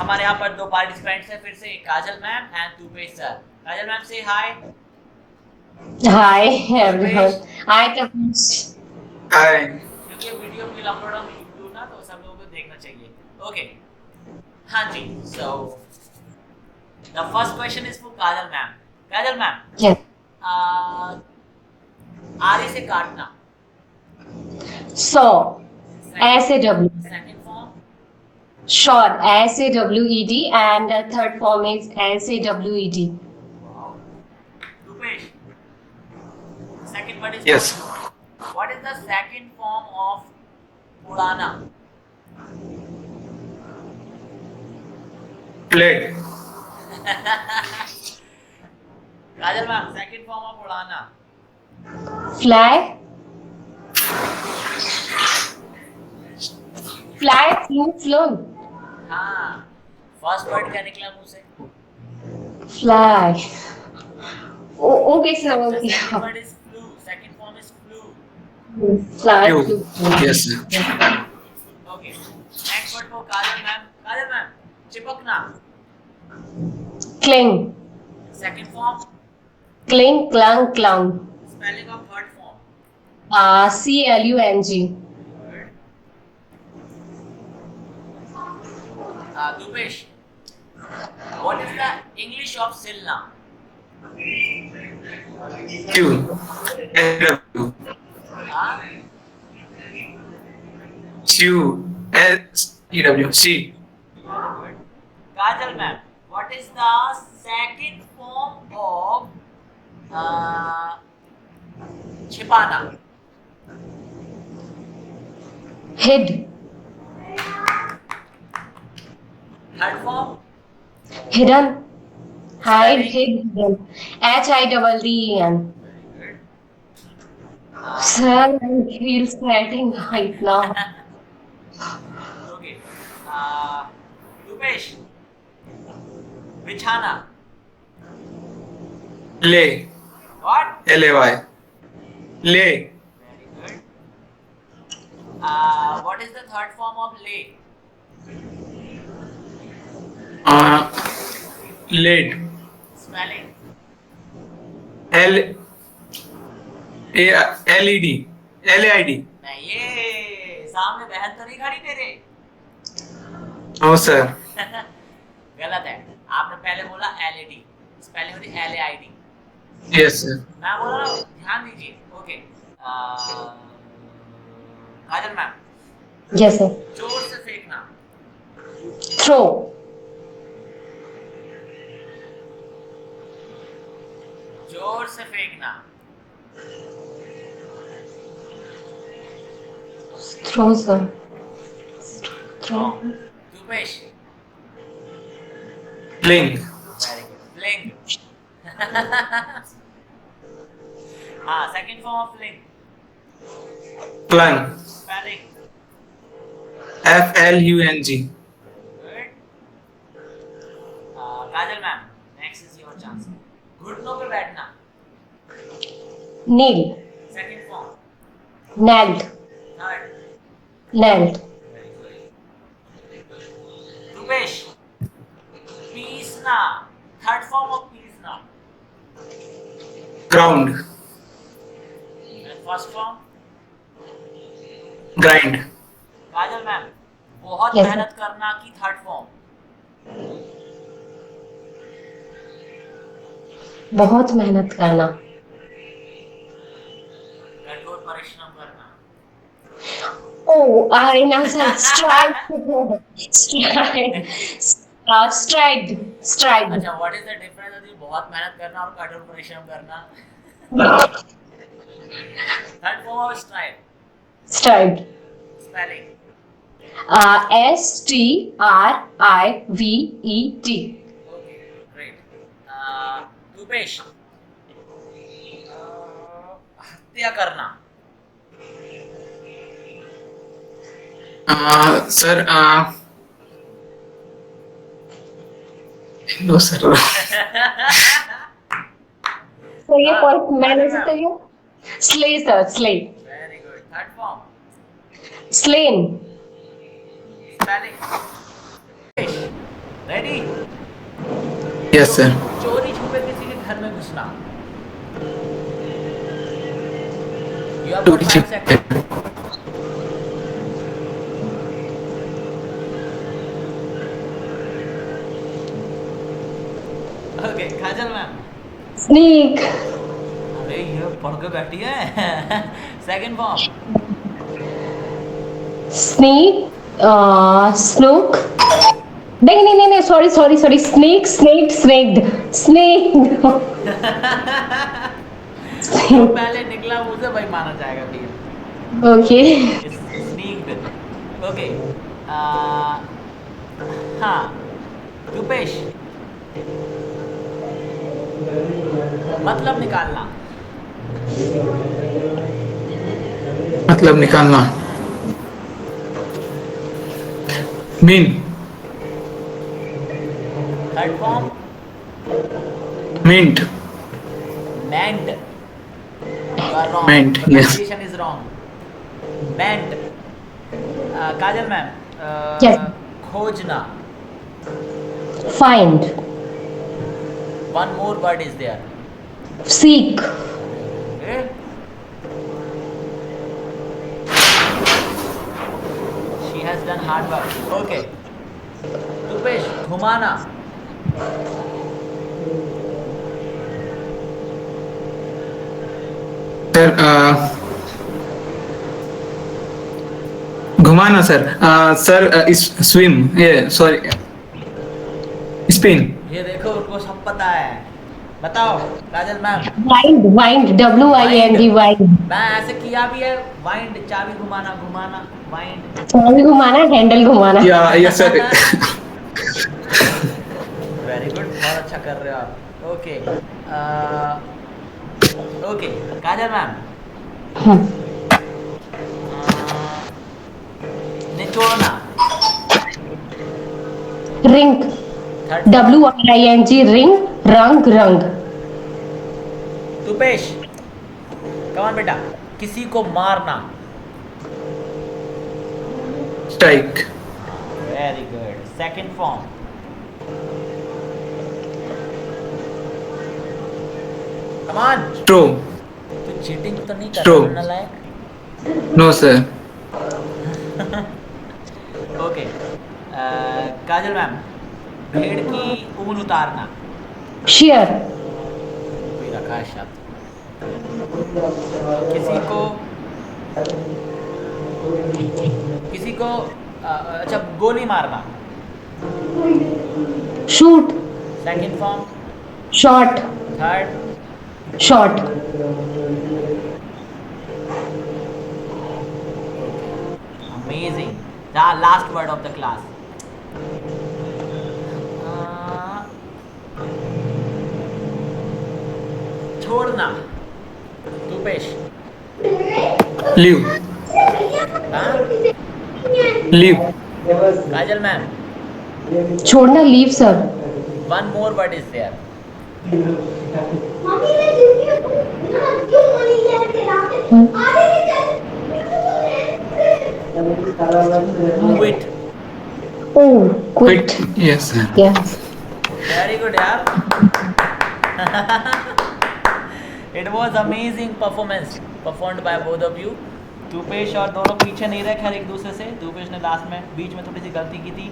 हमारे यहाँ पर दो पार्टिसिपेंट्स हैं फिर से, Kajal ma'am and Tupesh sir. Kajal ma'am से hi. Hi everyone. Hi Tupesh. Hi. क्योंकि वीडियो भी अपलोड हम यूट्यूब ना, तो सब लोगों को देखना चाहिए। ओके, हाँ जी। So the first question is for Kajal ma'am. Kajal ma'am, Yes. आरे से काटना। Saw. SAW. Second form. Sure. SAWED and the third form is SAWED. Wow. Tupesh, second word is Yes. What is the second form of उड़ाना? Plate. Kajal ma'am, second form of उड़ाना। Fly. Fly. Flew. Flown. हाँ, first word क्या निकला मुंह से? Fly. Okay, sir. The Okay. second word is flew. Second form is flew. Fly. You. Flew. Yes. Okay. Next word for Kajal ma'am. Kajal ma'am, चिपकना. Cling. Second form. Cling. Clung. Clung. Spelling of third form. CLUNG. Good. Tupesh, what is the English of Silna? Q. W. Q. S. E. W. C. Good. Kajal ma'am, what is the second form of छिपाना? Hid. Third form. Hidden. Hide. Hid. Hidden. HIDDEN. Very good. Sir, I feel sweating right now. Okay. Tupesh, बिछाना. Lay. What? L-A-Y. Lay. Very good. What is the third form of lay? Laid. Spelling. L. A. L-E-D. L-A-I-D. नहीं, ये सामने बहन तो नहीं खड़ी तेरे? Oh, sir. गलत है। आपने पहले बोला LED, स्पेलिंग होती LAID। Yes, sir. मैं बोल रहा हूँ, ध्यान दीजिए। Okay. Kajal ma'am, Yes, sir. जोर से फेंकना। Throw. जोर से फेंकना। Throw, sir. Throw. Tupesh, Fling. Very good. Fling. हाँ, second form of fling. Flung. Spelling. F-L-U-N-G. Good. Kajal ma'am, next is your chance. घुटनों पे बैठना। Kneel. Second form. Knelt. Third. Knelt. Very good. Rupesh, पीसना। थर्ड फॉर्म ऑफ पीसना। Ground. And first form. Grind. Kajal ma'am, बहुत Yes, sir. मेहनत करना की third form. बहुत मेहनत करना. कठोर परिश्रम करना। Oh, I know, sir. Stride. Stride. Stride. Stride. अच्छा, what is the difference between बहुत मेहनत करना और कठोर परिश्रम करना? Third form of STRIDE. Stride. Spelling. STRIVET. Okay, great. Rupesh, हत्या करना। Sir. No, sir. So ये point मैंने से कहियो. Slay, sir. Slay. Very good. Third form. Slain. Spelling. Ready? Yes sir. चोरी छुपे किसी के घर में घुसना. You have got 5 seconds. Okay, Kajal ma'am. Sneak. अरे ये पढ़ के बैठी है. Second form. Sneak. Snook. नहीं, sorry. Snake, snaked. Snake. जो पहले निकला उसे वही माना जाएगा फिर. Okay. स्नीक्ड. ओके. हाँ. रुपेश. मतलब निकालना. मतलब निकालना. Mean. Third form. Mint. Meant. You are wrong. Meant, yes. Pronunciation is wrong. Meant. Kajal ma'am. Yes. खोजना. Find. One more word is there. Seek. Okay. She has done hard work. Okay. Tupesh, घुमाना. Sir घुमाना sir. Sir swim. ये sorry spin. ये देखो उनको सब पता है. बताओ काजल मैम. Wind. WIND. Wind. मैं ऐसे किया भी है. वाइंड. चाबी घुमाना. वाइंड. चाबी घुमाना, हैंडल घुमाना. या यस सर. Very good. बहुत अच्छा कर रहे हो आप. Okay. Okay Kajal ma'am. निचोड़ना. Ring. WRING. Ring. रंग. तुपेश. कमान बेटा. किसी को मारना. Strike. Very good. Second form. कमान. ट्रू. तू चीटिंग तो नहीं कर True. रहा लायक. No sir. Okay. Kajal ma'am. भेड़ की ऊन उतारना. Shear. कोई रखा है शब्द. किसी को अच्छा गोली मारना. Shoot. Second form. Shot. Third. Shot. Amazing. The last word of the class. छोड़ना. तुपेश. लीव. हाँ? लीव. काजल मैम. छोड़ना, leave sir. One more word is there. Quit. Oh, quit. Yes sir. Yeah. Very good यार. It was amazing performance performed by both of you. तुपेश और दोनों पीछे नहीं रहे खैर एक दूसरे से. तुपेश ने लास्ट में बीच में थोड़ी सी गलती की थी.